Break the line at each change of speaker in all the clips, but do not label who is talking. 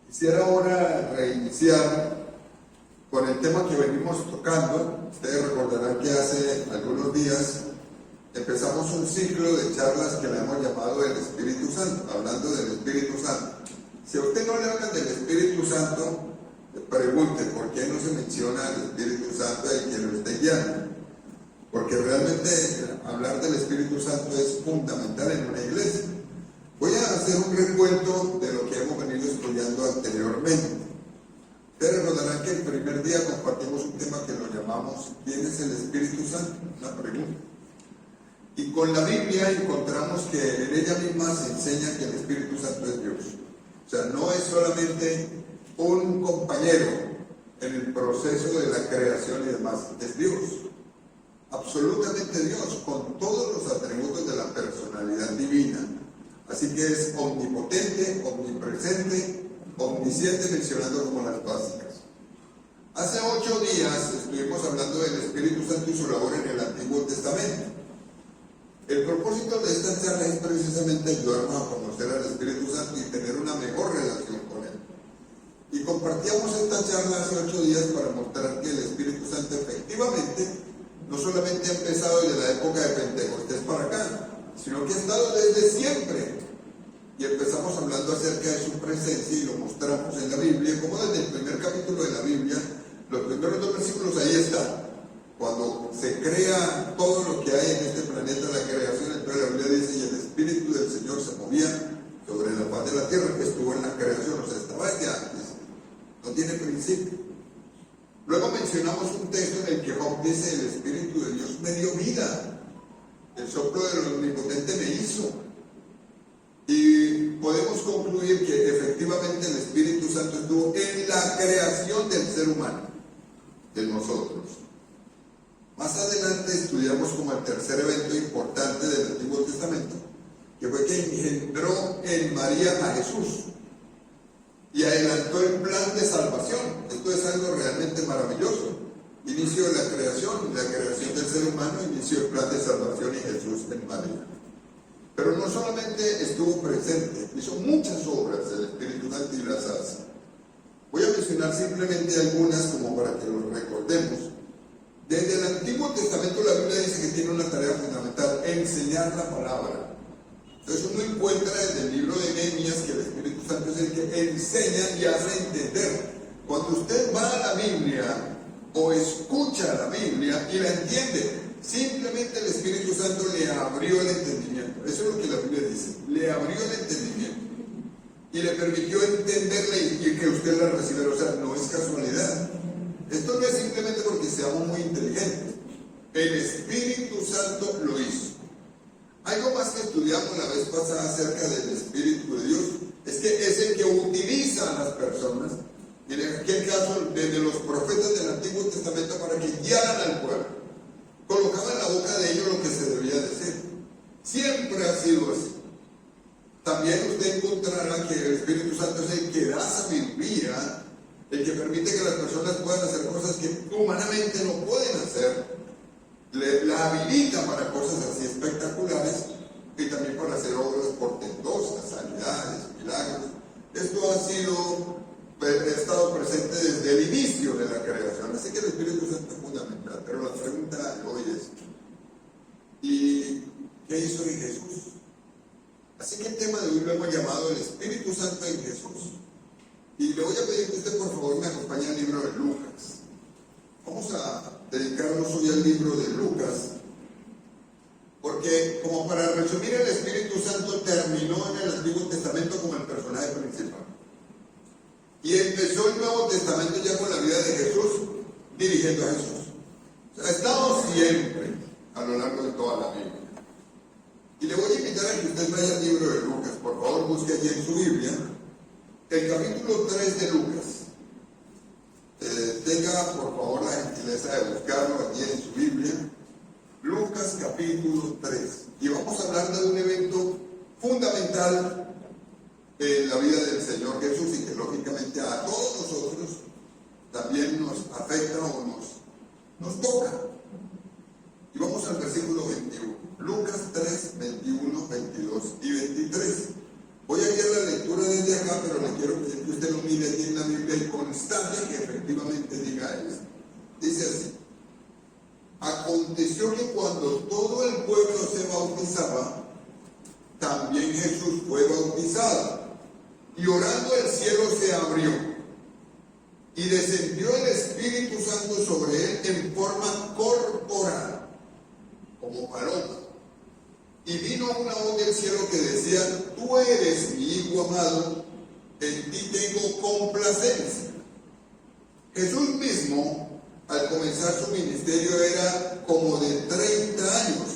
Quisiera ahora reiniciar con el tema que venimos tocando. Ustedes recordarán que hace algunos días empezamos un ciclo de charlas que le hemos llamado el Espíritu Santo, hablando del Espíritu Santo. Si a usted no le hablan del Espíritu Santo, pregunte por qué no se menciona el Espíritu Santo el que lo esté guiando. Porque realmente hablar del Espíritu Santo es fundamental en una iglesia. Voy a hacer un recuento de lo que hemos venido estudiando anteriormente. Ustedes recordarán que el primer día compartimos un tema que lo llamamos ¿quién es el Espíritu Santo? Una pregunta. Y con la Biblia encontramos que en ella misma se enseña que el Espíritu Santo es Dios. O sea, no es solamente un compañero en el proceso de la creación y demás, es Dios. Absolutamente Dios, con todos los atributos de la personalidad divina. Así que es omnipotente, omnipresente, omnisciente, mencionando como las básicas. Hace 8 días estuvimos hablando del Espíritu Santo y su labor en el Antiguo Testamento. El propósito de esta charla es precisamente ayudarnos a conocer al Espíritu Santo y tener una mejor relación con él. Y compartíamos esta charla hace 8 días para mostrar que el Espíritu Santo efectivamente no solamente ha empezado desde la época de Pentecostés para acá, sino que ha estado desde siempre. Y empezamos hablando acerca de su presencia y lo mostramos en la Biblia, como desde el primer capítulo de la Biblia, los primeros 2 versículos ahí están. Cuando se crea todo lo que hay en este planeta, la creación, entonces la Biblia dice, y el Espíritu del Señor se movía sobre la faz de la tierra, que estuvo en la creación, o sea, estaba desde antes, no tiene principio. Luego mencionamos un texto en el que Job dice, el Espíritu de Dios me dio vida, el soplo del Omnipotente me hizo. Y podemos concluir que efectivamente el Espíritu Santo estuvo en la creación del ser humano, de nosotros. Más adelante estudiamos como el tercer evento importante del Antiguo Testamento, que fue que engendró en María a Jesús y adelantó el plan de salvación. Esto es algo realmente maravilloso. Inicio de la creación del ser humano, inició el plan de salvación y Jesús en María. Pero no solamente estuvo presente, hizo muchas obras del Espíritu Santo y las hace. Voy a mencionar simplemente algunas como para que los recordemos. Desde el Antiguo Testamento la Biblia dice que tiene una tarea fundamental, enseñar la palabra. Entonces uno encuentra desde el libro de Nehemías que el Espíritu Santo es el que enseña y hace entender. Cuando usted va a la Biblia o escucha la Biblia y la entiende, simplemente el Espíritu Santo le abrió el entendimiento. Eso es lo que la Biblia dice, le abrió el entendimiento y le permitió entenderla y que usted la recibiera. O sea, no es casualidad. Esto no es simplemente porque seamos muy inteligentes. El Espíritu Santo lo hizo. Algo más que estudiamos la vez pasada acerca del Espíritu de Dios es que es el que utiliza a las personas, y en aquel caso desde los profetas del Antiguo Testamento, para que guiaran al pueblo. Colocaba en la boca de ellos lo que se debía decir. Siempre ha sido así. También usted encontrará que el Espíritu Santo es el que da sabiduría, el que permite que las personas puedan hacer cosas que humanamente no pueden hacer, la habilita para cosas así espectaculares y también para hacer obras portentosas, sanidades, milagros. Esto ha estado presente desde el inicio de la creación, así que el Espíritu Santo es fundamental. Pero la pregunta hoy es, ¿y qué hizo en Jesús? Así que el tema de hoy lo hemos llamado el Espíritu Santo en Jesús. Y le voy a pedir que usted por favor me acompañe al libro de Lucas. Vamos a dedicarnos hoy al libro de Lucas, porque como para resumir, el Espíritu Santo terminó en el Antiguo Testamento como el personaje principal. Y empezó el Nuevo Testamento ya con la vida de Jesús, dirigiendo a Jesús. O sea, ha estado siempre a lo largo de toda la Biblia. Y le voy a invitar a que usted vaya al libro de Lucas. Por favor, busque allí en su Biblia el capítulo 3 de Lucas. Tenga por favor la gentileza de buscarlo allí en su Biblia. Lucas capítulo 3. Y vamos a hablar de un evento fundamental en la vida del Señor Jesús y que lógicamente a todos nosotros también nos afecta o nos toca. Y vamos al versículo 21. Lucas 3, 21, 22 y 23. Voy a guiar la lectura desde acá, pero le quiero pedir que usted lo mire circunstancia que efectivamente diga esto. Dice así: aconteció que cuando todo el pueblo se bautizaba, también Jesús fue bautizado, y orando el cielo se abrió, y descendió el Espíritu Santo sobre él en forma corporal, como paloma. Y vino una voz del cielo que decía: tú eres mi Hijo amado, en ti tengo complacencia. Jesús mismo, al comenzar su ministerio, era como de 30 años,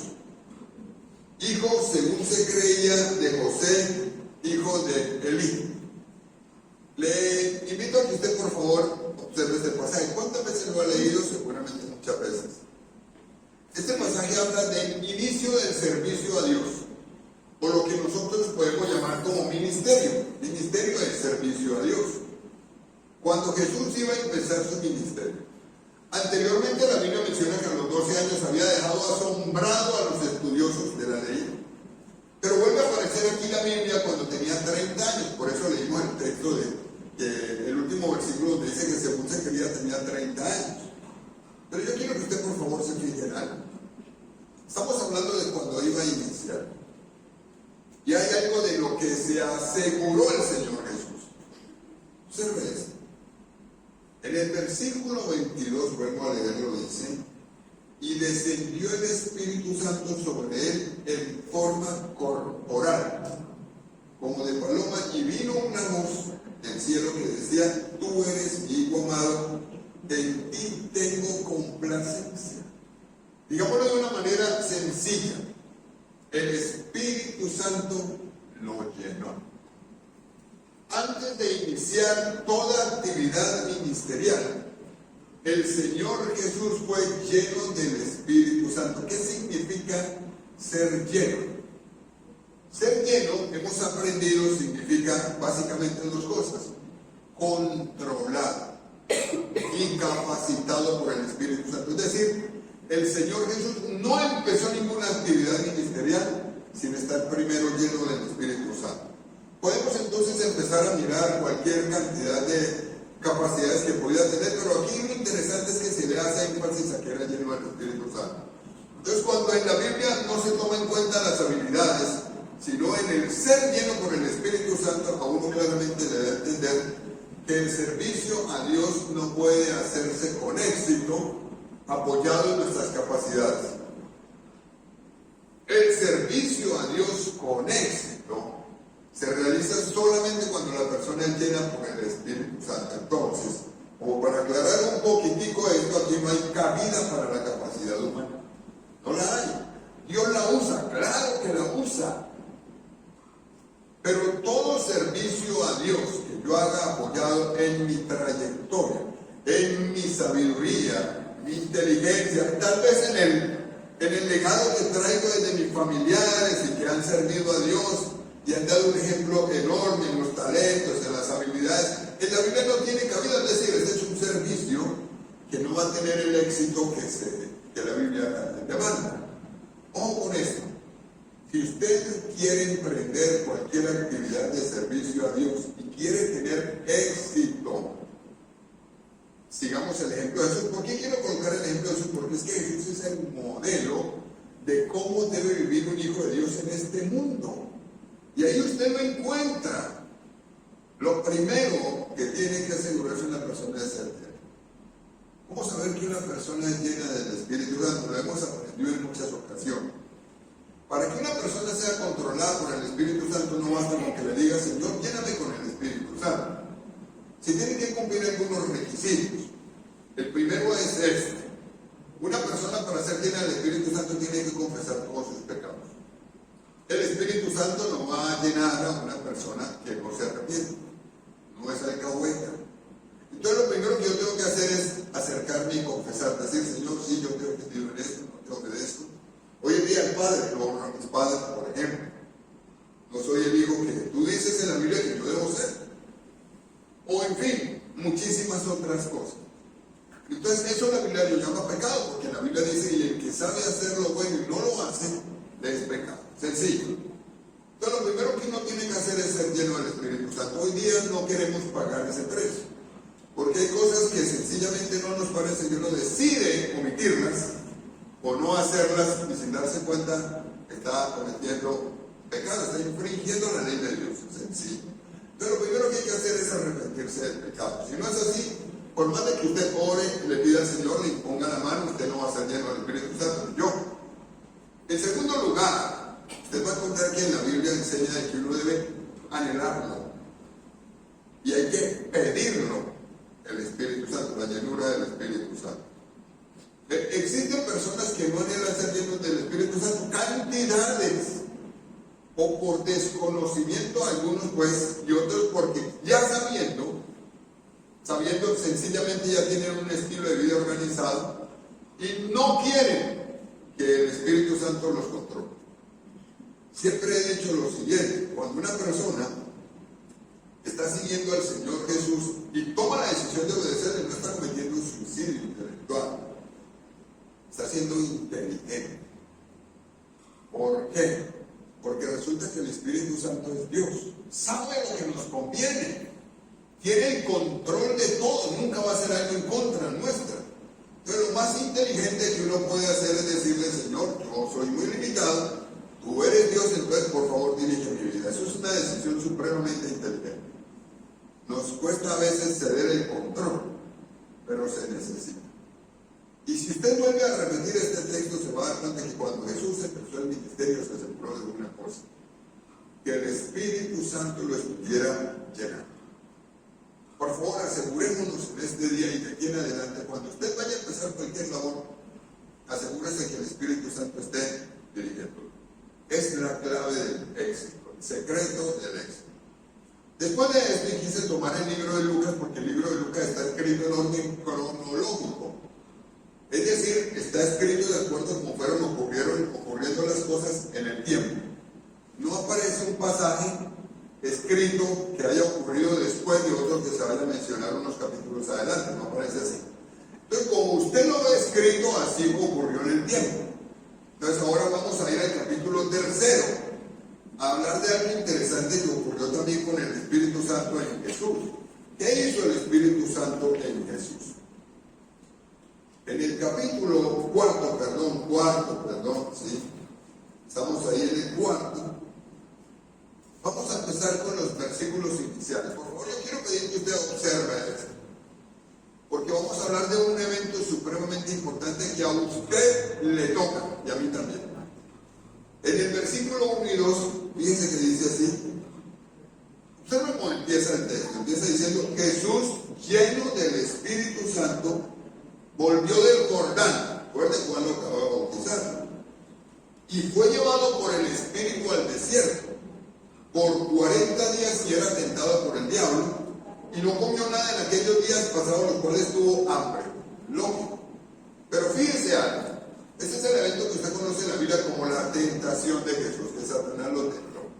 hijo, según se creía, de José, hijo de Elí. Le invito a que usted, por favor, observe este pasaje. ¿Cuántas veces lo ha leído? Seguramente muchas veces. Este pasaje habla del inicio del servicio a Dios, o lo que nosotros podemos llamar como ministerio del servicio a Dios. Cuando Jesús iba a empezar su ministerio, anteriormente la Biblia menciona que a los 12 años había dejado asombrado a los estudiosos de la ley. Pero vuelve a aparecer aquí la Biblia cuando tenía 30 años, por eso leímos el texto de el último versículo donde dice que según se creía tenía 30 años. Pero yo quiero que usted por favor se fije en algo. Estamos hablando de cuando iba a iniciar. Y hay algo de lo que se aseguró el Señor Jesús. Observe esto. En el versículo 22, vuelvo a leerlo, dice: y descendió el Espíritu Santo sobre él en forma corporal, como de paloma, y vino una voz del cielo que decía: tú eres mi Hijo amado, en ti tengo complacencia. Digámoslo de una manera sencilla, el Espíritu Santo lo llenó. Antes de iniciar toda actividad ministerial, el Señor Jesús fue lleno del Espíritu Santo. ¿Qué significa ser lleno? Ser lleno, hemos aprendido, significa básicamente dos cosas: controlado y capacitado por el Espíritu Santo. Es decir, el Señor Jesús no empezó ninguna actividad ministerial sin estar primero lleno del Espíritu Santo. Podemos entonces empezar a mirar cualquier cantidad de capacidades que podía tener, pero aquí lo interesante es que se le hace énfasis a que era lleno del Espíritu Santo. Entonces, cuando en la Biblia no se toma en cuenta las habilidades, sino en el ser lleno por el Espíritu Santo, a uno claramente le da a entender que el servicio a Dios no puede hacerse con éxito apoyado en nuestras capacidades. El servicio a Dios con éxito se realiza solamente cuando la persona es llena por el Espíritu Santo. Entonces, como para aclarar un poquitico esto, aquí no hay cabida para la capacidad humana. No la hay. Dios la usa, claro que la usa. Pero todo servicio a Dios que yo haga apoyado en mi trayectoria, en mi sabiduría, mi inteligencia, tal vez en el legado que traigo desde mis familiares y que han servido a Dios y han dado un ejemplo enorme en los talentos, en las habilidades, en la Biblia no tiene cabida. Es decir, este es un servicio que no va a tener el éxito que la Biblia demanda. Ojo con esto. Si usted quiere emprender cualquier actividad de servicio a Dios y quiere tener éxito, sigamos el ejemplo de Jesús. ¿Por qué quiero colocar el ejemplo de Jesús? Porque es que Jesús es el modelo de cómo debe vivir un hijo de Dios en este mundo. Y ahí usted lo encuentra. Lo primero que tiene que asegurarse una persona es ser llena. ¿Cómo saber que una persona es llena del Espíritu Santo? Lo hemos aprendido en muchas ocasiones. Para que una persona sea controlada por el Espíritu Santo, no basta con que le diga: Señor, lléname con el Espíritu Santo. Se tienen que cumplir algunos requisitos. El primero es este: una persona, para ser llena del Espíritu Santo, tiene que confesar todos sus pecados. El Espíritu Santo no va a llenar a una persona que no se arrepiente, no es alcahueta. Entonces, lo primero que yo tengo que hacer es acercarme y confesar, decir: Señor, sí, yo te he ofendido en esto, no te obedezco. Hoy en día el Padre, yo honro a mis padres, por ejemplo. No soy el hijo que tú dices en la Biblia que yo debo ser. O en fin, muchísimas otras cosas. Entonces, eso la Biblia lo llama pecado, porque la Biblia dice: y el que sabe hacer lo bueno y no lo hace, le es pecado. Sencillo. Entonces, lo primero que uno tiene que hacer es ser lleno del Espíritu Santo. Hoy día no queremos pagar ese precio. Porque hay cosas que sencillamente no nos parecen y uno decide omitirlas o no hacerlas y sin darse cuenta está cometiendo pecado, está infringiendo la ley de Dios, es sencillo. Pero lo primero que hay que hacer es arrepentirse del pecado. Si no es así, por más de que usted ore, le pida al Señor, le imponga la mano, usted no va a ser lleno del Espíritu Santo. Yo. En segundo lugar, usted va a encontrar que en la Biblia enseña de que uno debe anhelarlo. Y hay que pedirlo, el Espíritu Santo, la llenura del Espíritu Santo. Existen personas que no anhelan ser llenos del Espíritu Santo, cantidades, o por desconocimiento algunos pues, y otros porque ya sabiendo sencillamente ya tienen un estilo de vida organizado y no quieren que el Espíritu Santo los controle. Siempre he dicho lo siguiente: cuando una persona está siguiendo al Señor Jesús y toma la decisión de obedecerle, no está cometiendo un suicidio intelectual, está siendo inteligente. ¿Por qué? Porque resulta que el Espíritu Santo es Dios, sabe lo que nos conviene, tiene el control de todo, nunca va a hacer algo en contra nuestra. Pero lo más inteligente que uno puede hacer es decirle: Señor, yo soy muy limitado, tú eres Dios, entonces por favor dirige mi vida. Eso es una decisión supremamente inteligente. Nos cuesta a veces ceder el control, pero se necesita. Y si usted vuelve a repetir este texto, se va a dar cuenta que cuando Jesús empezó el ministerio se aseguró de una cosa: que el Espíritu Santo lo estuviera llenando. Por favor, asegurémonos en este día y de aquí en adelante, cuando usted vaya a empezar cualquier labor, asegúrese que el Espíritu Santo esté dirigiendo. Es la clave del éxito, el secreto del éxito. Después de esto, quise tomar el libro de Lucas, porque el libro de Lucas está escrito en orden cronológico. Es decir, está escrito de acuerdo a cómo fueron ocurriendo las cosas en el tiempo. No aparece un pasaje escrito que haya ocurrido después de otro que se vaya a mencionar unos capítulos adelante, no aparece así. Entonces, como usted lo ve escrito, así ocurrió en el tiempo. Entonces, ahora vamos a ir al capítulo 3, a hablar de algo interesante que ocurrió también con el Espíritu Santo en Jesús. ¿Qué hizo el Espíritu Santo en Jesús? En el capítulo cuarto, ¿sí? Estamos ahí en el cuarto. Vamos a empezar con los versículos iniciales. Por favor, yo quiero pedir que usted observe esto, porque vamos a hablar de un evento supremamente importante que a usted le toca, y a mí también. En el versículo 1 y 2, fíjense que dice así. Observen cómo empieza el texto. Empieza diciendo: Jesús, lleno del Espíritu Santo, volvió del Jordán. Recuerden, Juan lo acababa de bautizar. Y fue llevado por el Espíritu al desierto por 40 días, y era tentado por el diablo, y no comió nada en aquellos días pasados, los cuales tuvo hambre. Lógico. Pero fíjense algo. Este es el evento que usted conoce en la Biblia como la tentación de Jesús, que Satanás lo tentó.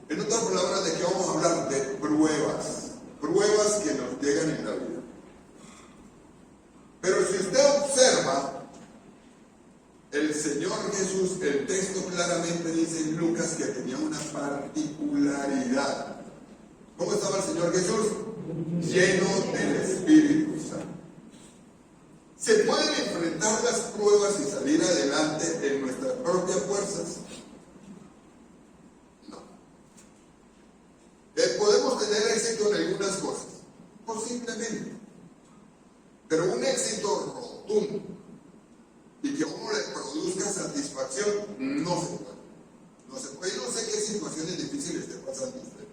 En otras palabras, ¿de qué vamos a hablar? De pruebas. Pruebas que nos llegan en la vida. Pero si usted observa, el Señor Jesús, el texto claramente dice en Lucas que tenía una particularidad. ¿Cómo estaba el Señor Jesús? Lleno del Espíritu Santo. ¿Se pueden enfrentar las pruebas y salir adelante en nuestras propias fuerzas? No. ¿Podemos tener éxito en algunas cosas? Posiblemente. Pero un éxito rotundo y que a uno le produzca satisfacción, no se puede. No se puede. Yo no sé qué situaciones difíciles esté pasando usted,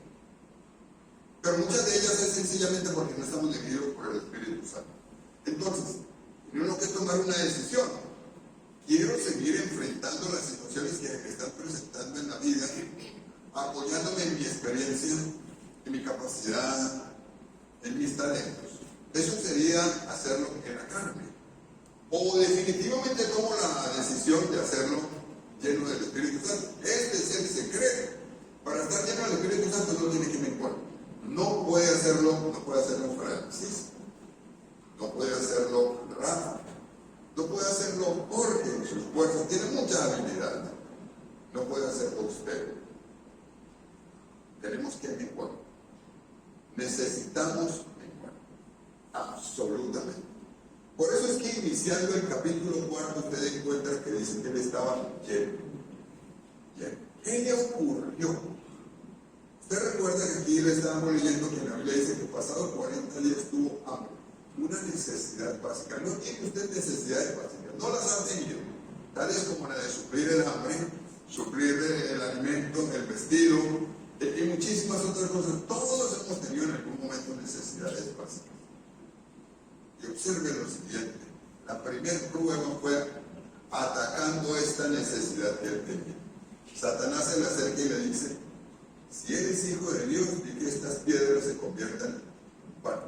pero muchas de ellas es sencillamente porque no estamos dirigidos por el Espíritu Santo. Entonces, tenemos que tomar una decisión. Quiero seguir enfrentando las situaciones que me están presentando en la vida, apoyándome en mi experiencia, en mi capacidad, en mis talentos. Eso sería hacerlo en la carne. O definitivamente tomo la decisión de hacerlo lleno del Espíritu Santo. Este es el secreto. Para estar lleno del Espíritu Santo no tiene que menguar. No puede hacerlo Francis. No puede hacerlo Rafa. No puede hacerlo Jorge en sus fuerzas. Tiene muchas habilidades. No puede hacerlo usted. Tenemos que menguar. Necesitamos menguar. Absolutamente. Por eso es que iniciando el capítulo 4 usted encuentra que dice que él estaba lleno. ¿Qué le ocurrió? Usted recuerda que aquí le estábamos leyendo que la Biblia dice que pasado 40 días tuvo hambre. Una necesidad básica. No tiene usted necesidades básicas, no las ha tenido. Tales como la de suplir el hambre, suplir el alimento, el vestido y muchísimas otras cosas. Todos hemos tenido en algún momento necesidades básicas. Y observe lo siguiente, la primera prueba fue atacando esta necesidad que él tenía. Satanás se le acerca y le dice: si eres hijo de Dios, di que estas piedras se conviertan en pan.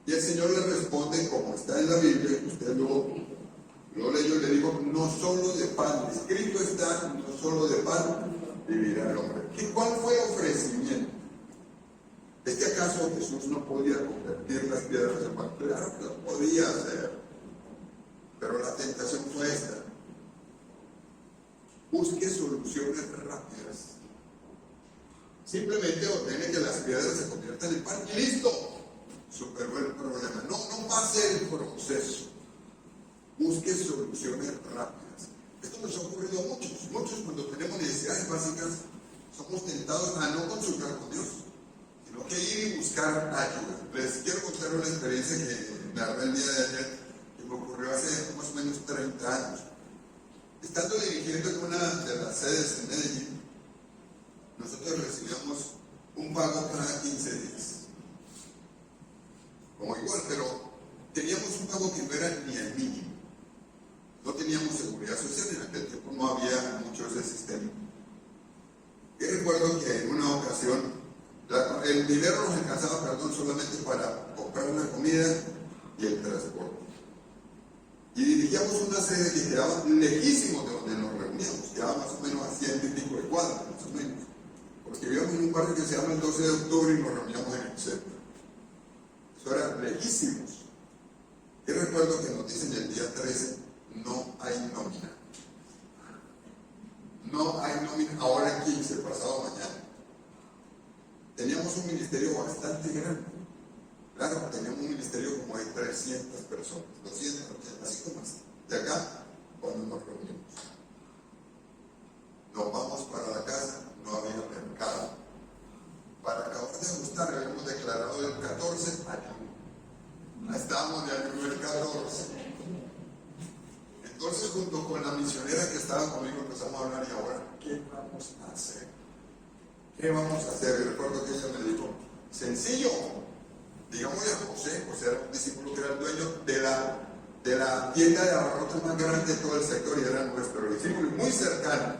Y el Señor le responde, como está en la Biblia, que usted lo leyó, y le dijo: no solo de pan, escrito está, no solo de pan vivirá el hombre. ¿Cuál fue el ofrecimiento? ¿Es que acaso Jesús no podía convertir las piedras en pan? Claro que lo podía hacer, pero la tentación fue esta: busque soluciones rápidas. Simplemente ordene que las piedras se conviertan en pan y listo. Superó el problema. No pase el proceso. Busque soluciones rápidas. Esto nos ha ocurrido a muchos. Muchos, cuando tenemos necesidades básicas, somos tentados a no consultar con Dios, sino que ir y buscar ayuda. Les quiero contar una experiencia que me narré el día de ayer, que me ocurrió hace más o menos 30 años. Estando dirigiendo en una de las sedes en Medellín, nosotros recibíamos un pago cada 15 días. Como igual, pero teníamos un pago que no era ni el mínimo. No teníamos seguridad social, en aquel tiempo no había mucho ese sistema. Y recuerdo que en una ocasión el dinero nos alcanzaba, solamente para comprar la comida y el transporte. Y dirigíamos una sede que quedaba lejísimo de donde nos reuníamos, quedaba más o menos a 100 y pico de cuadras, más o menos. Porque vivíamos en un barrio que se llama el 12 de octubre y nos reuníamos en el centro. Eso era lejísimos. Y recuerdo que nos dicen el día 13, no hay nómina. No hay nómina, ahora en 15, pasado mañana. Teníamos un ministerio bastante grande. Claro, teníamos un ministerio como de 300 personas, 280, así como así. De acá, cuando nos reunimos. Nos vamos para la casa, no había mercado. Para acabar de ajustar, habíamos declarado el 14 ayuno. Estábamos de ayuno el 14. Entonces, junto con la misionera que estaba conmigo, empezamos a hablar: y ahora, ¿qué vamos a hacer? ¿Qué vamos a hacer? Y recuerdo que ella me dijo: sencillo, digámosle a José. José era un discípulo que era el dueño de la tienda de abarrotes más grande de todo el sector y era nuestro discípulo y muy cercano.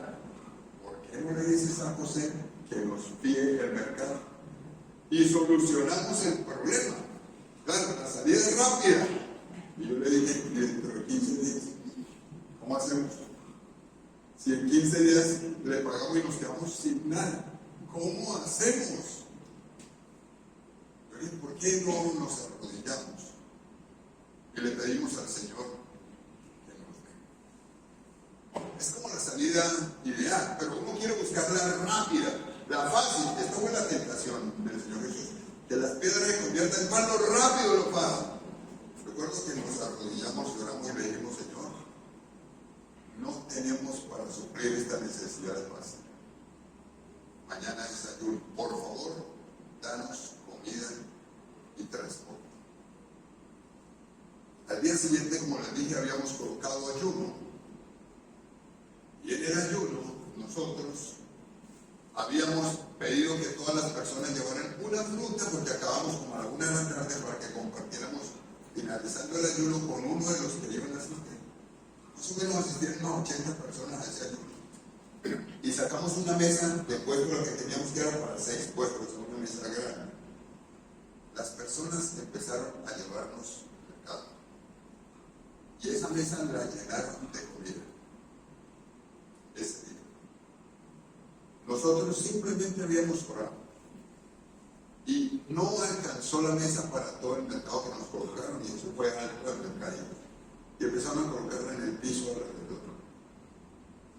¿Por qué no le dices a José que nos pide el mercado? Y solucionamos el problema. Claro, la salida es rápida. Y yo le dije: dentro de 15 días, ¿cómo hacemos? Si en 15 días le pagamos y nos quedamos sin nada, ¿cómo hacemos? ¿Por qué no nos arrodillamos y le pedimos al Señor que nos dé? Es como la salida ideal, pero uno quiere buscarla rápida, la fácil. Esta fue la tentación del Señor Jesús: que las piedras se conviertan en pan, lo rápido, lo fácil. Recuerdo que nos arrodillamos y oramos y le dijimos: Señor, no tenemos para suplir esta necesidad básica. Mañana es ayuno. Por favor, danos comida y transporte. Al día siguiente, como les dije, habíamos colocado ayuno. Y en el ayuno, nosotros habíamos pedido que todas las personas llevaran una fruta, porque acabamos como a la 1 de la tarde para que compartiéramos, finalizando el ayuno, con uno de los que iban a asistir. Más o menos asistieron unas 80 personas a ese ayuno. Y sacamos una mesa de puestos, lo que teníamos que era para 6 puestos, una mesa grande. Las personas empezaron a llevarnos mercado. Y esa mesa la llenaron de comida. Ese día. Nosotros simplemente habíamos orado. Y no alcanzó la mesa para todo el mercado que nos colocaron, y eso fue alto el mercadito. Y empezaron a colocarla en el piso alrededor.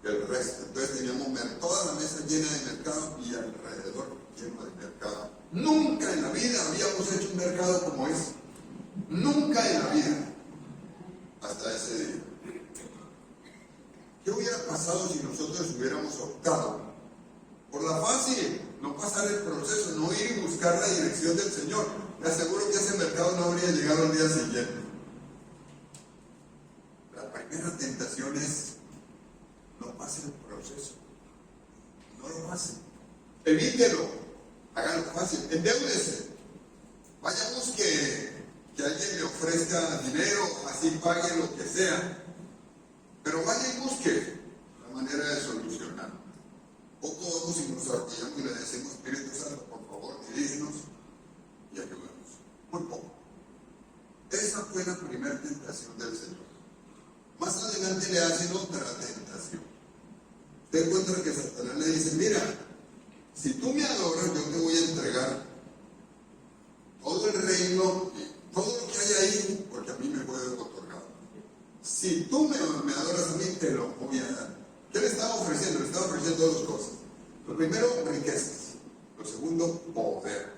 El resto. Entonces teníamos toda la mesa llena de mercado y alrededor lleno de mercado. Nunca en la vida habíamos hecho un mercado como ese. Nunca en la vida. Hasta ese día. ¿Qué hubiera pasado si nosotros hubiéramos optado por la fácil, no pasar el proceso, no ir y buscar la dirección del Señor? Le aseguro que ese mercado no habría llegado al día siguiente. La primera tentación es: no pase el proceso. No lo pase. Evítelo. Hágalo fácil. Endeúdese. Vaya, busque que alguien le ofrezca dinero, así pague lo que sea. Pero vaya y busque la manera de solucionar. Poco vamos y nos arrodillamos y le decimos: Espíritu Santo, por favor, dirígenos y ayúdanos. Muy poco. Esa fue la primera tentación del Señor. Más adelante le hacen otra tentación. Usted encuentra que Satanás le dice: mira, si tú me adoras, yo te voy a entregar todo el reino, todo lo que hay ahí, porque a mí me fue otorgado. Si tú me adoras a mí, te lo voy a dar. ¿Qué le estaba ofreciendo? Le estaba ofreciendo dos cosas. Lo primero, riquezas. Lo segundo, poder.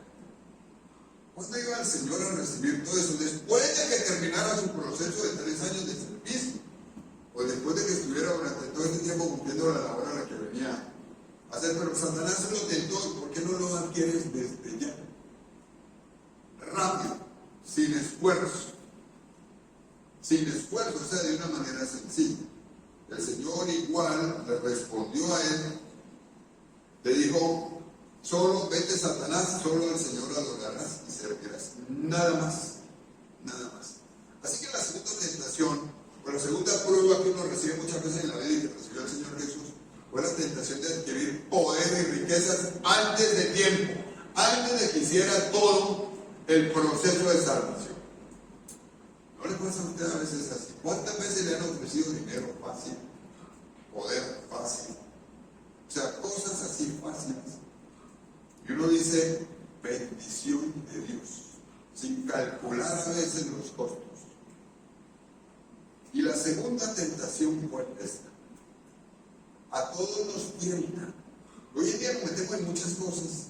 ¿Cuándo iba el Señor a recibir todo eso? Después de que terminara su proceso de 3 años de servicio, o después de que estuviera durante todo este tiempo cumpliendo la labor a la que venía a hacer. Pero Satanás se lo tentó: ¿por qué no lo adquieres desde ya? Rápido, sin esfuerzo, o sea, de una manera sencilla. El Señor igual le respondió a él, le dijo: solo vete, Satanás, solo al Señor adorarás y servirás, nada más, nada más. Así que la segunda tentación, o la segunda prueba que uno recibe muchas veces en la vida y que recibió el Señor Jesús, fue la tentación de adquirir poder y riquezas antes de tiempo, antes de que hiciera todo el proceso de salvación. ¿No le pasa a usted a veces así? ¿Cuántas veces le han ofrecido dinero fácil? Poder fácil. O sea, cosas así fáciles. Y uno dice: bendición de Dios, sin calcular a veces los costos. Y la segunda tentación fue esta: a todos nos tientan. Hoy en día nos metemos en muchas cosas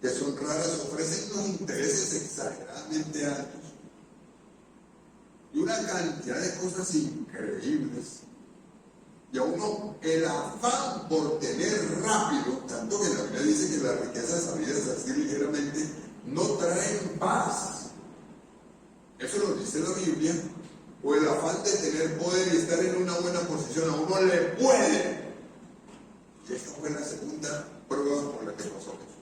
que son raras, ofrecen unos intereses exageradamente altos y una cantidad de cosas increíbles. Y a uno el afán por tener rápido, tanto que la Biblia dice que las riquezas sabidas así ligeramente no traen paz. Eso lo dice la Biblia. O el afán de tener poder y estar en una buena posición, a uno le puede. Y esta fue la segunda prueba por la que pasó Jesús.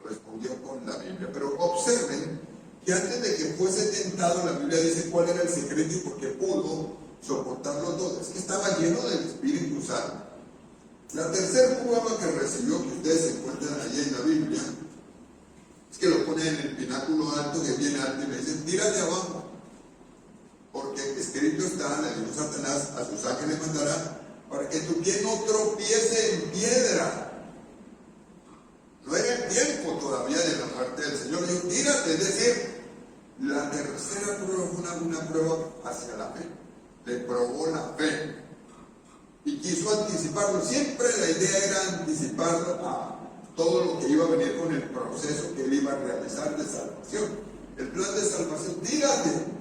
Respondió con la Biblia. Pero observen que antes de que fuese tentado, la Biblia dice cuál era el secreto y por qué pudo soportarlo todo. Es que estaba lleno del Espíritu Santo. La tercera prueba que recibió, que ustedes se encuentran allí en la Biblia, es que lo pone en el pináculo alto, que es bien alto, y le dice: tírate abajo, porque escrito está, le dijo Satanás, a sus ángeles mandará para que tu pie no tropiece en piedra. No era el tiempo todavía de la muerte del Señor. Le dijo: tírate. Es decir, la tercera prueba fue una prueba hacia la fe. Le probó la fe y quiso anticiparlo. Siempre la idea era anticiparlo a todo lo que iba a venir con el proceso que él iba a realizar de salvación. El plan de salvación: tírate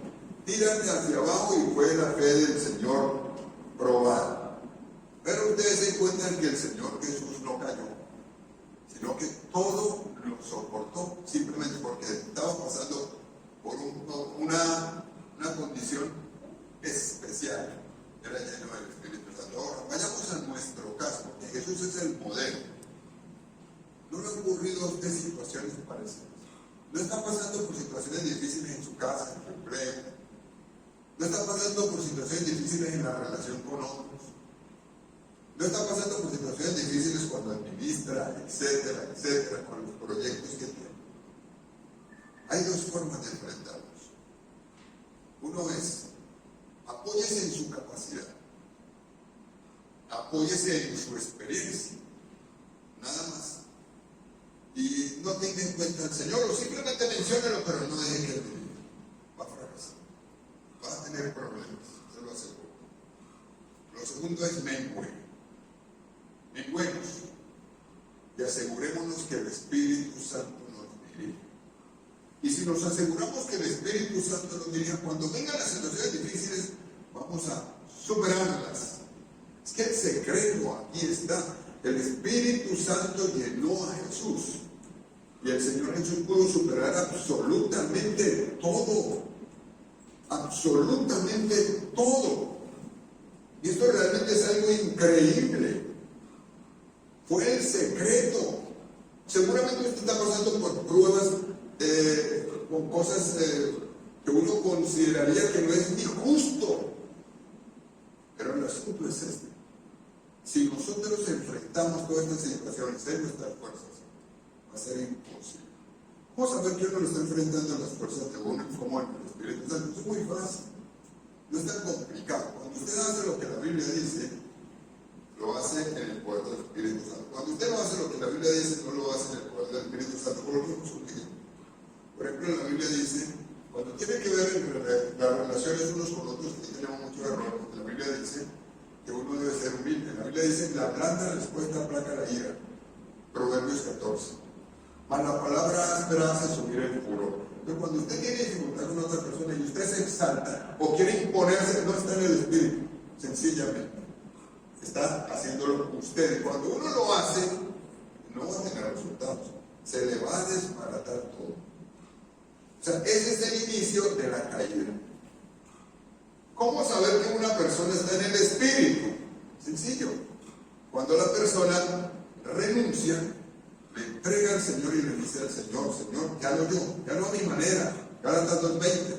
hacia abajo, y fue la fe del Señor probada. Pero ustedes se encuentran que el Señor Jesús no cayó, sino que todo lo soportó, simplemente porque estaba pasando por una condición especial. Era lleno del Espíritu Santo. Ahora, vayamos a nuestro caso, porque Jesús es el modelo. ¿No le han ocurrido a usted situaciones parecidas? ¿No está pasando por situaciones difíciles en su casa, en su empleo? ¿No está pasando por situaciones difíciles en la relación con otros? ¿No está pasando por situaciones difíciles cuando administra, etcétera, etcétera, con los proyectos que tiene? Hay dos formas de enfrentarlos. Uno es: apóyese en su capacidad, apóyese en su experiencia, nada más. Y no tenga en cuenta al Señor, o simplemente menciónelo, pero no deje que él va a fracasar. Va a tener problemas, se lo aseguro. Lo segundo es: menguemos y asegurémonos que el Espíritu Santo nos dirige. Y si nos aseguramos que el Espíritu Santo nos dirija, cuando vengan las situaciones difíciles, vamos a superarlas. Es que el secreto aquí está. El Espíritu Santo llenó a Jesús. Y el Señor Jesús pudo superar absolutamente todo. Absolutamente todo. Y esto realmente es algo increíble. Fue el secreto. Seguramente usted está pasando por pruebas, con cosas que uno consideraría que no es ni justo. Pero el asunto es este. Si nosotros enfrentamos todas estas situaciones en nuestras fuerzas, va a ser imposible. Vamos a ver que uno lo está enfrentando en las fuerzas de uno, como en el Espíritu Santo. Es muy fácil. No es tan complicado. Cuando usted hace lo que la Biblia dice, lo hace en el poder del Espíritu Santo. Cuando usted no hace lo que la Biblia dice, no lo hace en el poder del Espíritu Santo. Por ejemplo, la Biblia dice, cuando tiene que ver entre las relaciones unos con otros, que tenemos mucho error, porque la Biblia dice que uno debe ser humilde. La Biblia dice, la blanda respuesta aplaca la ira. Proverbios 14. Mas la palabra áspera hace subir el furor. Entonces, cuando usted tiene dificultad con otra persona y usted se exalta o quiere imponerse, no está en el Espíritu, sencillamente. Está haciéndolo usted. Y cuando uno lo hace, no va a tener resultados. Se le va a desbaratar todo. O sea, ese es el inicio de la caída. ¿Cómo saber que una persona está en el Espíritu? Sencillo. Cuando la persona renuncia, le entrega al Señor y le dice al Señor, Señor, ya no yo, ya no a mi manera, Gálatas 2:20.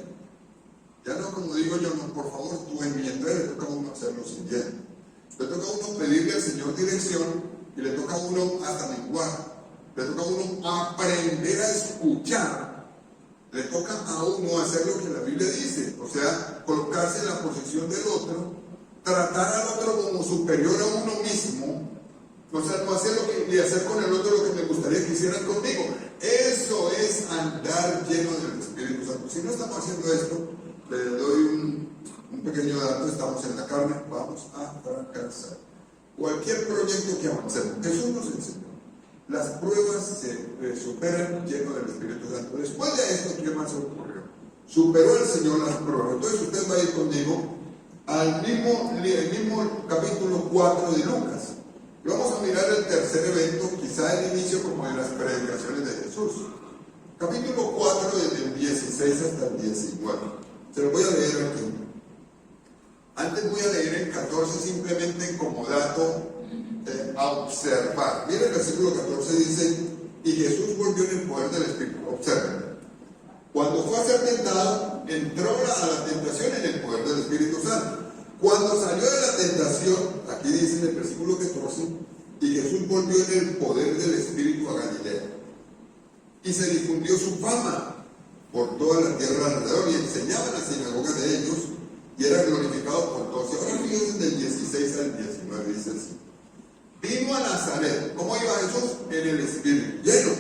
Ya no como digo yo, no, por favor, tú en mí. Entonces le toca a uno hacerlo siguiente. Le toca a uno pedirle al Señor dirección y le toca a uno hasta menguar. Le toca a uno aprender a escuchar. Le toca a uno hacer lo que la Biblia dice, o sea, colocarse en la posición del otro, tratar al otro como superior a uno mismo, o sea, no hacer y hacer con el otro lo que me gustaría que hicieran conmigo. Eso es andar lleno del Espíritu Santo. Si no estamos haciendo esto, le doy un pequeño dato, estamos en la carne, vamos a fracasar. Cualquier proyecto que avancemos, Jesús nos enseñó. Las pruebas se superan lleno del Espíritu Santo. Después de esto, ¿qué más ocurrió? Superó el Señor las pruebas. Entonces usted va a ir conmigo al mismo capítulo 4 de Lucas. Y vamos a mirar el tercer evento, quizá el inicio como de las predicaciones de Jesús. Capítulo 4 desde el 16 hasta el 19. Se lo voy a leer aquí. Antes voy a leer el 14 simplemente como dato a observar. Mira el versículo 14 dice, y Jesús volvió en el poder del Espíritu. Observen. Cuando fue a ser tentado, entró a la tentación en el poder del Espíritu Santo. Cuando salió de la tentación, aquí dice en el versículo 14, y Jesús volvió en el poder del Espíritu a Galilea. Y se difundió su fama por toda la tierra alrededor y enseñaba en las sinagogas de ellos y era glorificado por todos. Y ahora fíjense del 16 al 19, dice así. Vino a Nazaret. ¿Cómo iba Jesús? En el Espíritu, lleno,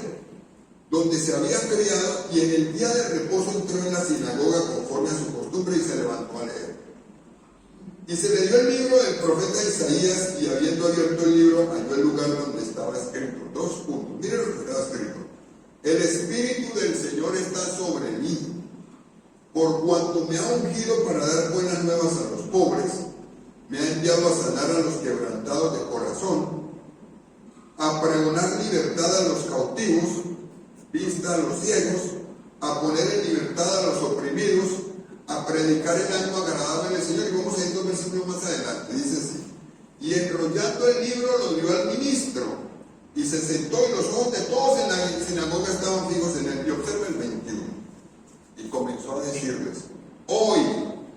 donde se había criado, y en el día de reposo entró en la sinagoga conforme a su costumbre y se levantó a leer. Y se le dio el libro del profeta Isaías, y habiendo abierto el libro, halló el lugar donde estaba escrito. 2 puntos. Miren lo que estaba escrito. El Espíritu del Señor está sobre mí, por cuanto me ha ungido para dar buenas nuevas a los pobres. Me ha enviado a sanar a los quebrantados de corazón, a pregonar libertad a los cautivos, vista a los ciegos, a poner en libertad a los oprimidos, a predicar el año agradable del Señor. Y vamos a ir 2 versículos más adelante, dice así. Y enrollando el libro lo dio al ministro, y se sentó, y los ojos de todos en la sinagoga estaban fijos en él. Y observa el 21. Y comenzó a decirles, hoy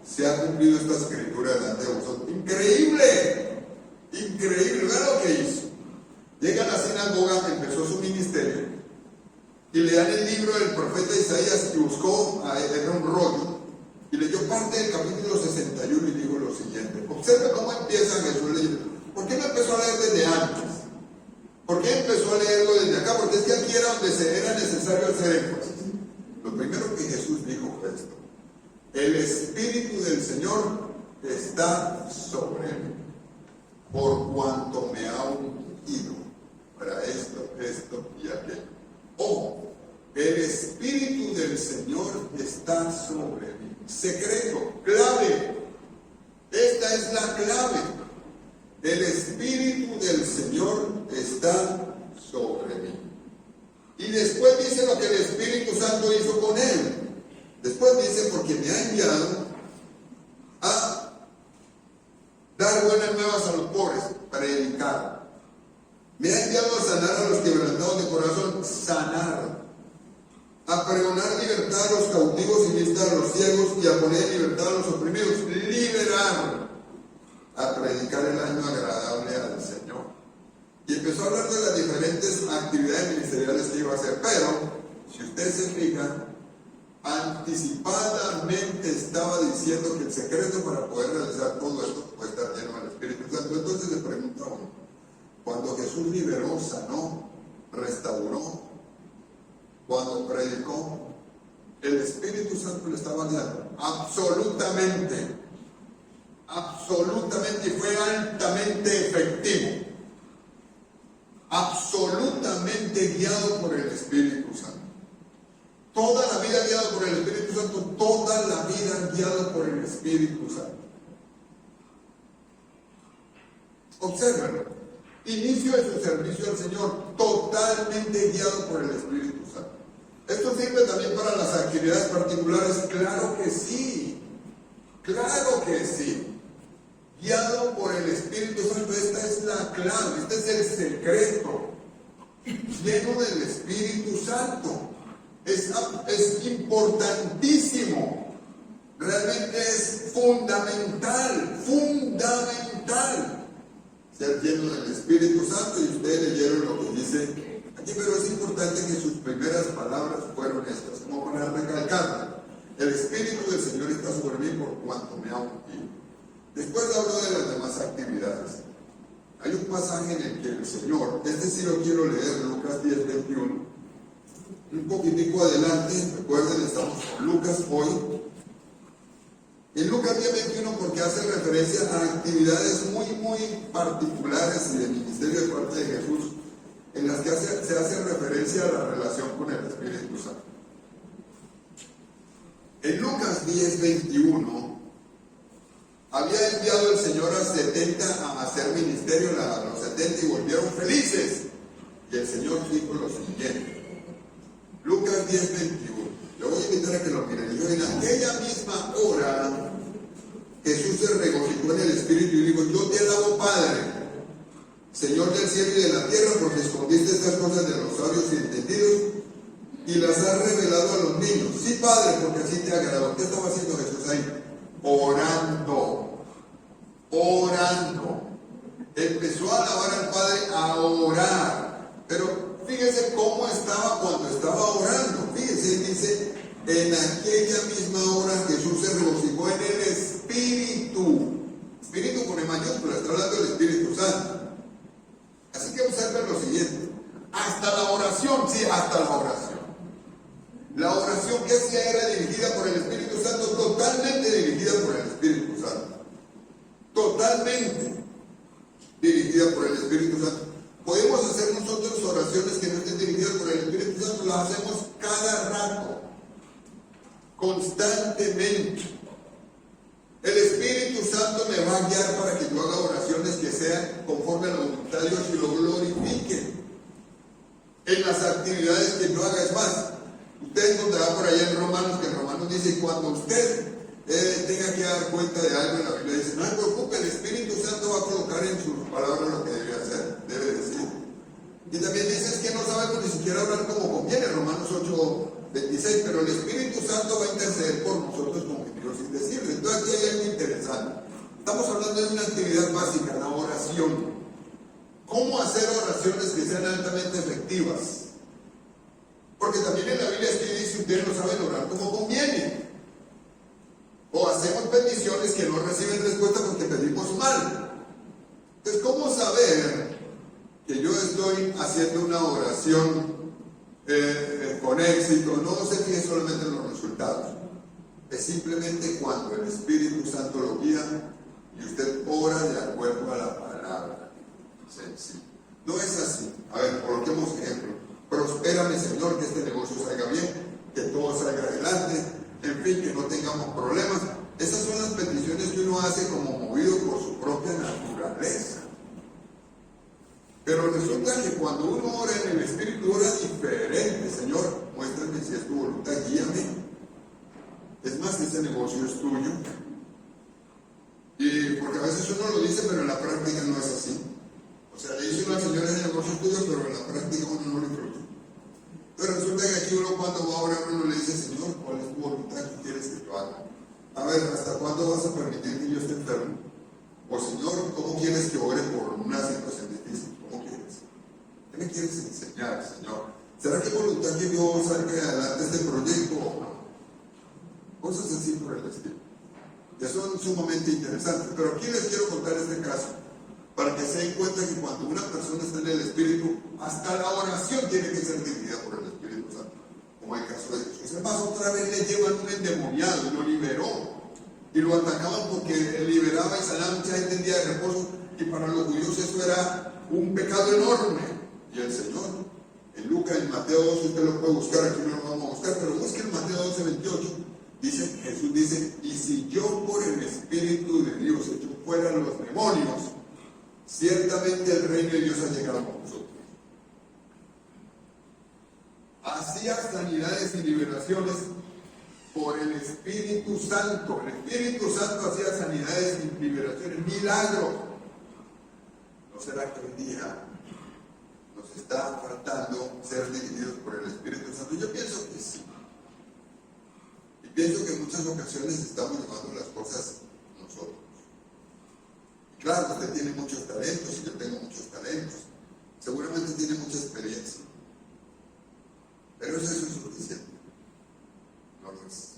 se ha cumplido esta escritura delante de vosotros. Increíble, increíble. Vean lo que hizo. Llega a la sinagoga, empezó su ministerio, y le dan el libro del profeta Isaías, y buscó, era un rollo, y leyó parte del capítulo 61 y dijo lo siguiente. Observe cómo empieza Jesús leyendo. ¿Por qué no empezó a leer desde antes? ¿Por qué empezó a leerlo desde acá? Porque es que aquí era donde era necesario hacer énfasis. Lo primero que Jesús dijo fue esto: el Espíritu del Señor está sobre mí, por cuanto me ha ungido para esto y aquello. Ojo, El Espíritu del Señor está sobre mí. Secreto, clave. Esta es la clave. El Espíritu del Señor está sobre mí. Y después dice lo que el Espíritu Santo hizo con él. Después dice, porque me ha enviado a dar buenas nuevas a los pobres, predicar. Me ha enviado a sanar a los quebrantados de corazón, sanar. A pregonar libertad a los cautivos y vista a los ciegos, y a poner en libertad a los oprimidos, liberar. A predicar el año agradable al Señor. Y empezó a hablar de las diferentes actividades ministeriales que iba a hacer. Pero, si usted se fija, anticipadamente estaba diciendo que el secreto para poder realizar todo esto puede estar lleno del Espíritu Santo. Entonces le pregunta a uno, cuando Jesús liberó, sanó, restauró, cuando predicó, el Espíritu Santo le estaba guiando. Absolutamente. Absolutamente, y fue altamente efectivo. Absolutamente guiado por el Espíritu Santo. Toda la vida guiado por el Espíritu Santo, toda la vida guiado por el Espíritu Santo. Obsérvenlo. Inicio de su servicio al Señor, totalmente guiado por el Espíritu Santo. ¿Esto sirve también para las actividades particulares? Claro que sí. Claro que sí. Guiado por el Espíritu Santo, esta es la clave, este es el secreto. Lleno del Espíritu Santo. Es importantísimo. Realmente es fundamental. Ser lleno del Espíritu Santo, y ustedes leyeron lo que dice aquí, pero es importante que sus primeras palabras fueron estas, como para recalcar: el Espíritu del Señor está sobre mí por cuanto me ha ungido. Después habló de las demás actividades. Hay un pasaje en el que el Señor, este sí lo quiero leer, Lucas 10:21, un poquitico adelante, recuerden, estamos con Lucas hoy. En Lucas 10:21, porque hace referencia a actividades muy particulares y de ministerio de parte de Jesús, en las que se hace referencia a la relación con el Espíritu Santo. En Lucas 10:21, había enviado el Señor a 70 a hacer ministerio, a los 70, y volvieron felices. Y el Señor dijo lo siguiente. Lucas 10:21. Le voy a invitar a que lo miren. Y en aquella misma hora, Jesús se regocijó en el Espíritu y dijo: yo te alabo, Padre, Señor del cielo y de la tierra, porque escondiste estas cosas de los sabios y entendidos y las has revelado a los niños. Sí, Padre, porque así te agradó. ¿Qué estaba haciendo Jesús ahí? Orando. Empezó a alabar al Padre, a orar. Pero fíjese cómo estaba cuando estaba orando. Fíjese, dice, en aquella misma hora Jesús se regocijó en el Espíritu. Espíritu con E mayúscula, está hablando del Espíritu Santo. Así que observen lo siguiente. Hasta la oración, sí, hasta la oración. La oración que hacía era dirigida por el Espíritu Santo, totalmente dirigida por el Espíritu Santo. Totalmente dirigida por el Espíritu Santo. Podemos hacer nosotros oraciones que no estén dirigidas por el Espíritu Santo, las hacemos cada rato, constantemente. El Espíritu Santo me va a guiar para que yo haga oraciones que sean conforme a la voluntad de Dios y lo glorifiquen en las actividades que yo haga. Es más, usted encontrará por allá en Romanos, que en Romanos dice: cuando usted tenga que dar cuenta de algo en la Biblia, dice: no se preocupe, el Espíritu Santo va a colocar en sus palabras lo que debe hacer, debe decir. Y también dice: es que no sabemos ni siquiera hablar como conviene, Romanos 8:26, pero el Espíritu Santo va a interceder por nosotros como Dios indecible. Entonces aquí hay algo interesante. Estamos hablando de una actividad básica, la oración. ¿Cómo hacer oraciones que sean altamente efectivas? Porque también en la Biblia es que dice: ustedes no saben orar como conviene. O hacemos peticiones que no reciben respuesta porque pedimos mal. Entonces, ¿cómo saber que yo estoy haciendo una oración con éxito? No se fije solamente en los resultados. Es simplemente cuando el Espíritu Santo lo guía y usted ora de acuerdo a la palabra. Sencillo. No es así. A ver, coloquemos ejemplo. prospérame, Señor, que este negocio salga bien, que todo salga adelante, en fin, que no tengamos problemas. Esas son las peticiones que uno hace como movido por su propia naturaleza. Pero resulta que cuando uno ora en el Espíritu, ora diferente. Señor, muéstrame si es tu voluntad, guíame. Es más, ese negocio es tuyo. Y porque a veces uno lo dice, pero en la práctica no es así. O sea, le dice uno al Señor, ese negocio es tuyo, pero en la práctica uno no lo disfruta. Pero resulta que aquí uno cuando va a orar, uno le dice, Señor, ¿cuál es tu voluntad? ¿Qué quieres que yo haga? A ver, ¿hasta cuándo vas a permitir que yo esté enfermo? O Señor, ¿cómo quieres que ore por una situación difícil? ¿Cómo quieres? ¿Qué me quieres enseñar, Señor? ¿Será que voluntad que yo saque adelante este proyecto o no? Cosas así por el estilo, que son sumamente interesantes. Pero aquí les quiero contar este caso, para que se den cuenta que cuando una persona está en el Espíritu, hasta la oración tiene que ser dirigida por el Espíritu Santo, como el caso de Jesús. Es más, otra vez le llevan un endemoniado y lo liberó. Y lo atacaban porque liberaba y sanaba mucha gente en día de reposo, y para los judíos eso era un pecado enorme. Y el Señor, en Lucas, en Mateo 12, usted lo puede buscar, aquí no lo vamos a buscar, pero busque en Mateo 12, 28, Jesús dice, y si yo por el Espíritu de Dios echo fuera los demonios, ciertamente el reino de Dios ha llegado a nosotros. Hacía sanidades y liberaciones por el Espíritu Santo. El Espíritu Santo hacía sanidades y liberaciones, milagros. ¿No será que hoy día nos está faltando ser dirigidos por el Espíritu Santo? Yo pienso que sí. Y pienso que en muchas ocasiones estamos llevando las cosas nosotros. Y claro, usted tiene muchos talentos y yo tengo muchos talentos. Seguramente tiene mucha experiencia. Pero eso es suficiente. No lo es.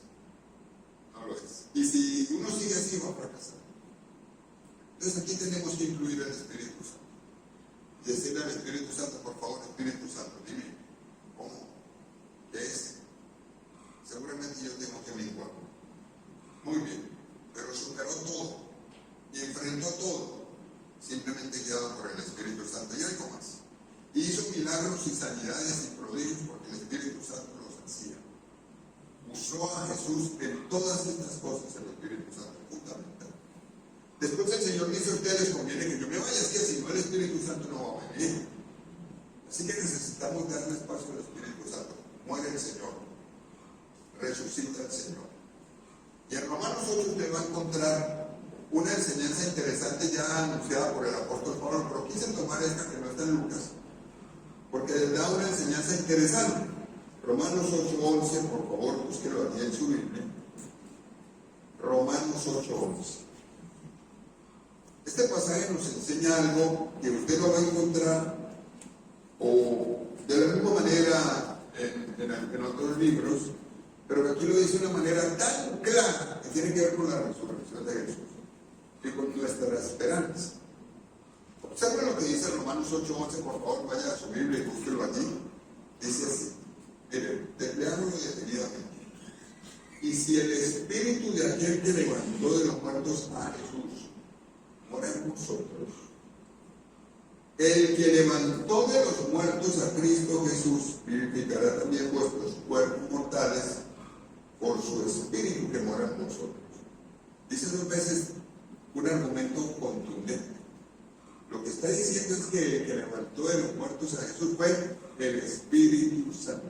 No lo es. Y si uno sigue así, va a fracasar. Entonces aquí tenemos que incluir al Espíritu Santo. Y decirle al Espíritu Santo, por favor, Espíritu Santo, dime, ¿cómo? ¿Qué es? Seguramente yo tengo que menguar. Muy bien. Pero superó todo. Y enfrentó todo. Simplemente guiado por el Espíritu Santo. Y algo más. Y hizo milagros y sanidades y prodigios porque el Espíritu Santo los hacía. Usó a Jesús en todas estas cosas, el Espíritu Santo, fundamental. Después el Señor dice: a ustedes les conviene que yo me vaya, es que si no el Espíritu Santo no va a venir. Así que necesitamos darle espacio al Espíritu Santo. Muere el Señor, resucita el Señor. Y en Romanos 8 usted va a encontrar una enseñanza interesante ya anunciada por el apóstol Pablo, pero quise tomar esta que no está en Lucas, porque les da una enseñanza interesante. Romanos 8:11, por favor, búsquelo aquí en su Biblia. Romanos 8:11. Este pasaje nos enseña algo que usted lo va a encontrar o de la misma manera en otros libros, pero que aquí lo dice de una manera tan clara que tiene que ver con la resurrección de Jesús y con nuestra esperanza. Observen lo que dice Romanos 8:11, por favor, vaya a su Biblia y búsquelo allí. Dice así, miren, leámoslo detenidamente. Y si el espíritu de aquel que levantó de los muertos a Jesús mora en vosotros, el que levantó de los muertos a Cristo Jesús vivificará también vuestros cuerpos mortales por su espíritu que mora en vosotros. Dice dos veces un argumento contundente. Lo que está diciendo es que el que levantó de los muertos a Jesús fue el Espíritu Santo.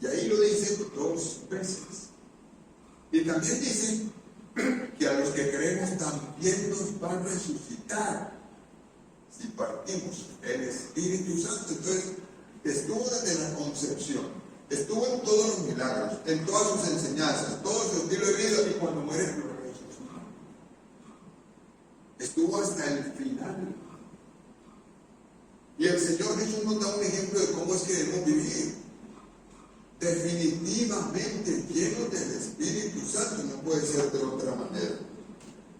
Y ahí lo dice dos veces. Y también dice que a los que creemos también nos va a resucitar si partimos el Espíritu Santo. Entonces, estuvo desde la concepción, estuvo en todos los milagros, en todas sus enseñanzas, todo su estilo de vida, y cuando muere lo resucitó. Estuvo hasta el final. Y el Señor Jesús nos da un ejemplo de cómo es que debemos vivir. Definitivamente llenos del Espíritu Santo, no puede ser de otra manera.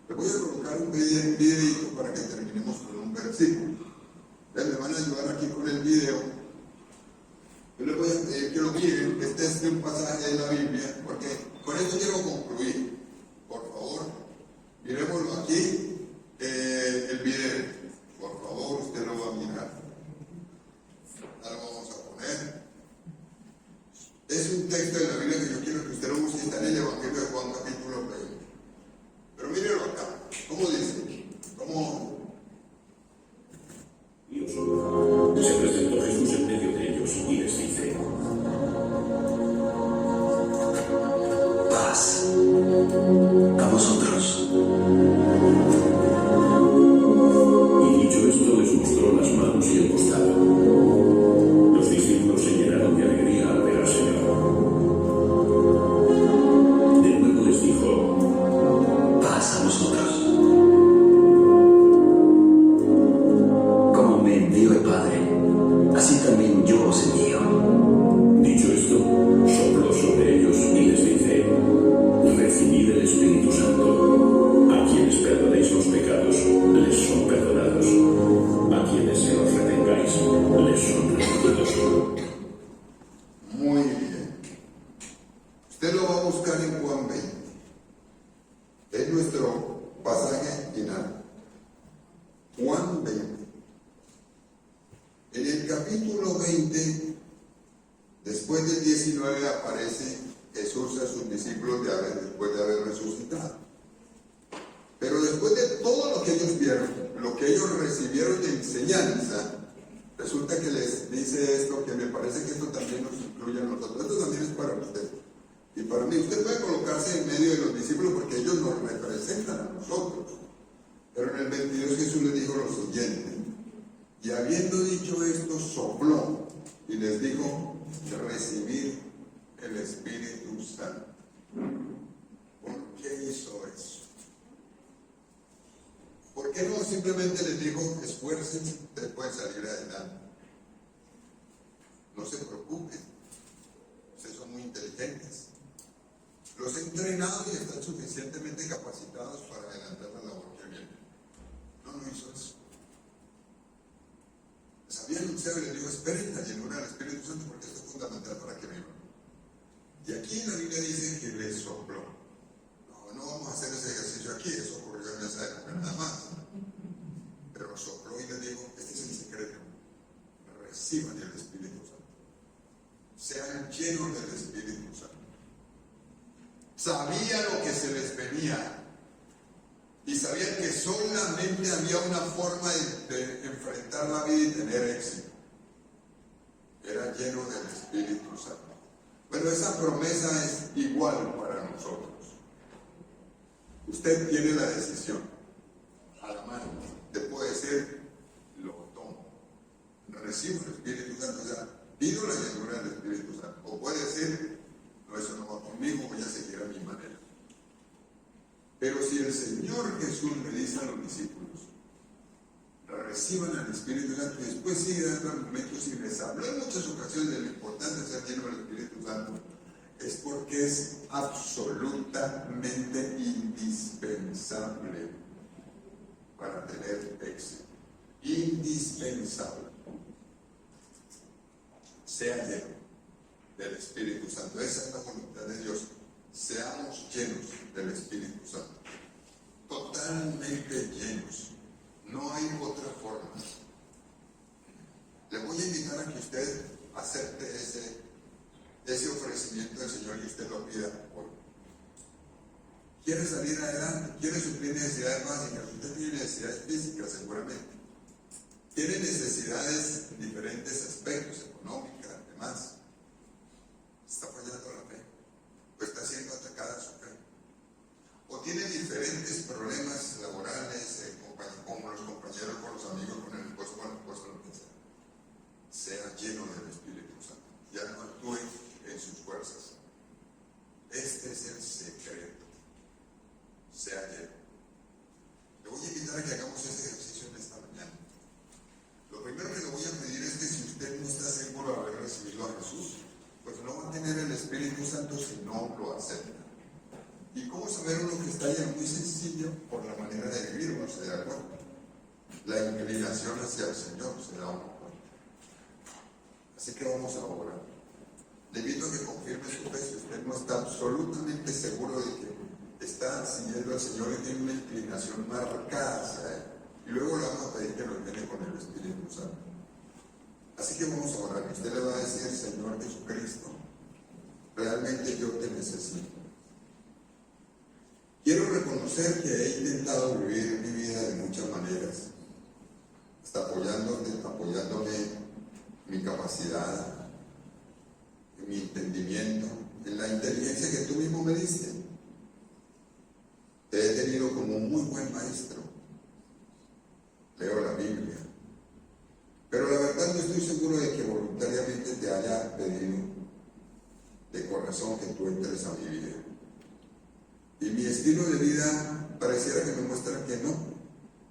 Le voy a colocar un videito para que terminemos con un versículo. Me van a ayudar aquí con el video. Yo les voy a pedir que lo miren. Este es de un pasaje de la Biblia, porque con esto quiero concluir. Por favor, miremoslo aquí, el video. Por favor, usted lo va a mirar. Ahora lo vamos a poner.
a vosotros.
Y dicho esto, les mostró las manos y el costado. Los discípulos se llenaron de alegría al ver al Señor. De nuevo les dijo:
Paz a vosotros. Como me envió el Padre, así también yo os envío.
Dicho esto, sopló sobre ellos y les dice: Recibid el Espíritu Santo. A quienes perdonéis los pecados, les son perdonados. A quienes se los retengáis, les son retenidos.
Muy bien. Usted lo va a buscar en Juan 20. Es nuestro pasaje final. Juan 20. En el capítulo 20, después del 19, aparece Jesús a sus discípulos después de haber resucitado. Pero después de todo lo que ellos vieron, lo que ellos recibieron de enseñanza, resulta que les dice esto, que me parece que esto también nos incluye a nosotros. Esto también es para usted y para mí. Usted puede colocarse en medio de los discípulos porque ellos nos representan a nosotros. Pero en el 22 Jesús les dijo lo siguiente: y habiendo dicho esto, sopló y les dijo: recibid el Espíritu Santo. ¿Por qué hizo eso? ¿Por qué no simplemente les dijo: esfuércense, ustedes pueden salir adelante? No se preocupen, ustedes son muy inteligentes. Los he entrenado y están suficientemente capacitados para adelantar la labor que viene. No hizo eso. Les había anunciado y les dijo: esperen la llenura del Espíritu Santo porque esto es fundamental para que vivan. Y aquí en la Biblia dice que les sopló. No vamos a hacer ese ejercicio aquí, eso ocurrió en esa época nada más. Pero sopló y les dijo: este es el secreto. Reciban el Espíritu Santo. Sean llenos del Espíritu Santo. Sabía lo que se les venía. Y sabían que solamente había una forma de enfrentar la vida y tener éxito. Era lleno del Espíritu Santo. Bueno, esa promesa es igual para nosotros. Usted tiene la decisión a la mano. Te puede decir: lo tomo, recibo el Espíritu Santo, o sea, pido la llenura del Espíritu Santo. O puede decir: no, eso no va conmigo, voy a seguir a mi manera. Pero si el Señor Jesús le dice a los discípulos: reciban al Espíritu Santo, y después sigue dando argumentos y les habló en muchas ocasiones de lo importante de ser lleno del Espíritu Santo, es porque es absolutamente indispensable para tener éxito. Indispensable. Sea lleno del Espíritu Santo. Esa es la voluntad de Dios. Seamos llenos del Espíritu Santo. Totalmente llenos. No hay otra forma. Le voy a invitar a que usted acepte ese ofrecimiento del Señor y usted lo pida hoy. ¿Quiere salir adelante? ¿Quiere suplir necesidades básicas? Usted tiene necesidades físicas seguramente. Tiene necesidades en diferentes aspectos, económicas, demás. Está fallando la fe. O está siendo atacada su fe. O tiene diferentes problemas laborales, con los compañeros, con los amigos, con el esposo, con la esposa, lo que sea. Sea lleno del Espíritu Santo. Ya no actúe en sus fuerzas. Este es el secreto. Sea lleno. Le voy a invitar a que hagamos este ejercicio en esta mañana. Lo primero que le voy a pedir es que si usted no está seguro de haber recibido a Jesús, pues no va a tener el Espíritu Santo si no lo acepta. ¿Y cómo saber uno que está allá? Muy sencillo, por la manera de vivir uno se da cuenta. La inclinación hacia el Señor se da uno cuenta. Así que vamos a orar. Le invito a que confirme su fe si usted no está absolutamente seguro de que está siguiendo al Señor y tiene una inclinación marcada hacia Él. Y luego le vamos a pedir que nos llene con el Espíritu Santo. Así que vamos a orar. Y usted le va a decir: Señor Jesucristo, realmente yo te necesito. Quiero reconocer que he intentado vivir mi vida de muchas maneras, hasta apoyándome en mi capacidad, en mi entendimiento, en la inteligencia que tú mismo me diste. tenido como un muy buen maestro. Leo la Biblia. Pero la verdad no estoy seguro de que voluntariamente te haya pedido de corazón que tú entres a mi vida. Y mi estilo de vida pareciera que me muestra que no.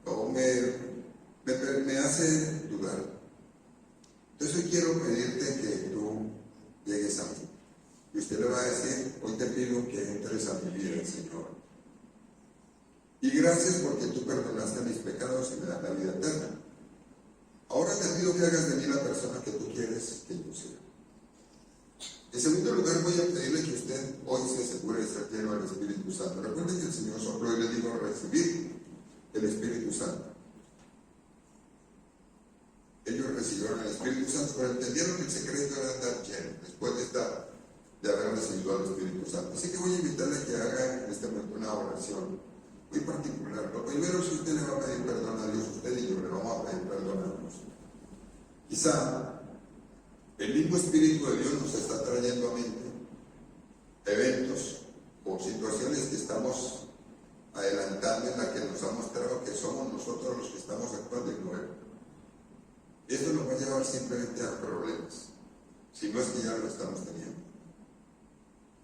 O me hace dudar. Entonces hoy quiero pedirte que tú llegues a mí. Y usted le va a decir, hoy te pido que entres a mi vida, Señor. Y gracias porque tú perdonaste mis pecados y me das la vida eterna. Ahora te pido que hagas de mí la persona que tú quieres que yo sea. En segundo lugar, voy a pedirle que usted hoy se asegure de estar lleno del Espíritu Santo. Recuerden que el Señor sopló y le dijo recibir el Espíritu Santo. Ellos recibieron el Espíritu Santo, pero entendieron que el secreto era estar lleno, después de haber recibido al Espíritu Santo. Así que voy a invitarle a que haga en este momento una oración muy particular. Lo primero, si usted le va a pedir perdón a Dios, usted y yo le vamos a pedir perdón a Dios. Quizá el mismo Espíritu de Dios nos está trayendo a mente eventos o situaciones que estamos adelantando en la que nos ha mostrado que somos nosotros los que estamos actuando y no Él. Esto nos va a llevar simplemente a problemas, si no es que ya lo estamos teniendo.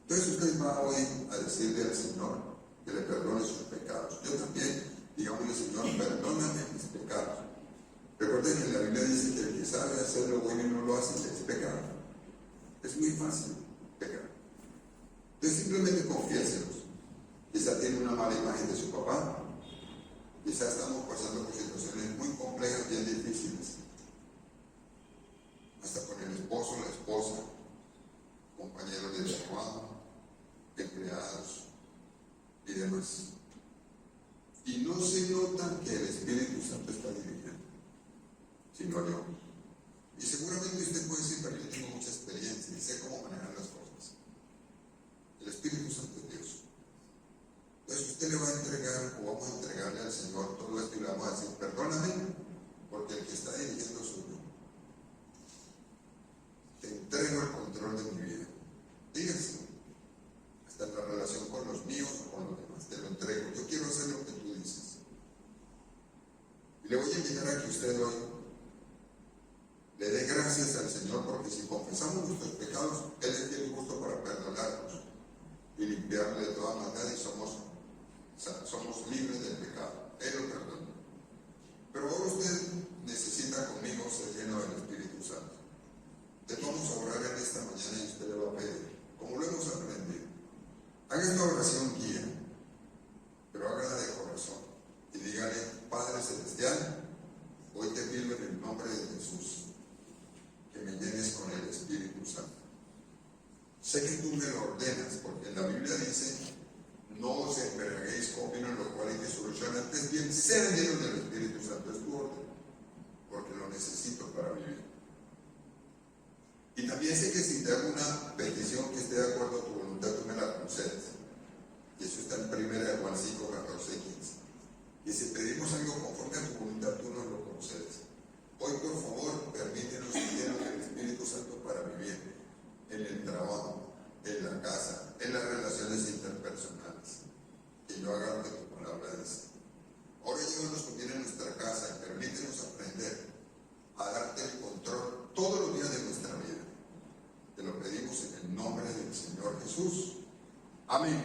Entonces usted va hoy a decirle al Señor que le perdone sus pecados. Yo también, digámosle, Señor, perdóname mis pecados. Recuerden que la Biblia dice que el que sabe hacer lo bueno y no lo hace es pecado. Es muy fácil pecar. Entonces simplemente confiéselos. Quizá tiene una mala imagen de su papá. Quizá estamos pasando por situaciones muy complejas, bien difíciles. Hasta con el esposo, la esposa, compañeros de trabajo, empleados y demás. Y no se nota que el Espíritu Santo está dirigiendo, sino yo. Y seguramente usted puede decir, pero yo tengo mucha experiencia y sé cómo manejar las cosas. El Espíritu Santo es Dios. Entonces usted le va a entregar, o vamos a entregarle al Señor todo esto y le vamos a decir, perdóname, porque el que está dirigiendo soy yo. Te entrego el control de mi vida. Dígase, hasta en la relación con los míos o con los demás, te lo entrego. Yo quiero hacer lo que tú dices. Y le voy a invitar a que usted hoy le dé gracias al Señor, porque si confesamos nuestros pecados, Él es fiel y justo para perdonarnos y limpiarnos de toda maldad y somos libres del pecado. Él lo perdona. Pero ahora usted necesita conmigo ser lleno del Espíritu Santo. Entonces vamos a orar en esta mañana y usted le va a pedir, como lo hemos aprendido. Haga esta oración guía, pero hágala de corazón y dígale, Padre Celestial, hoy te pido en el nombre de Jesús que me llenes con el Espíritu Santo. Sé que tú me lo ordenas, porque en la Biblia dice, no os embriaguéis con vino, en lo cual hay disolución, antes bien ser llenos del Espíritu Santo. Es tu orden, porque lo necesito para vivir. Y también sé que si te hago una petición que esté de acuerdo a tu voluntad, tú me la concedes. Y eso está en 1 Juan 5, 14 y 15. Y si pedimos algo conforme a tu voluntad, tú nos lo concedes. Hoy, por favor, permítenos ser llenos del Espíritu Santo para vivir en el trabajo, en la casa, en las relaciones interpersonales. Que yo haga lo que tu palabra dice. Ahora llévanos contigo en nuestra casa y permítenos aprender a darte el control todos los días de nuestra vida. Te lo pedimos en el nombre del Señor Jesús. Amén.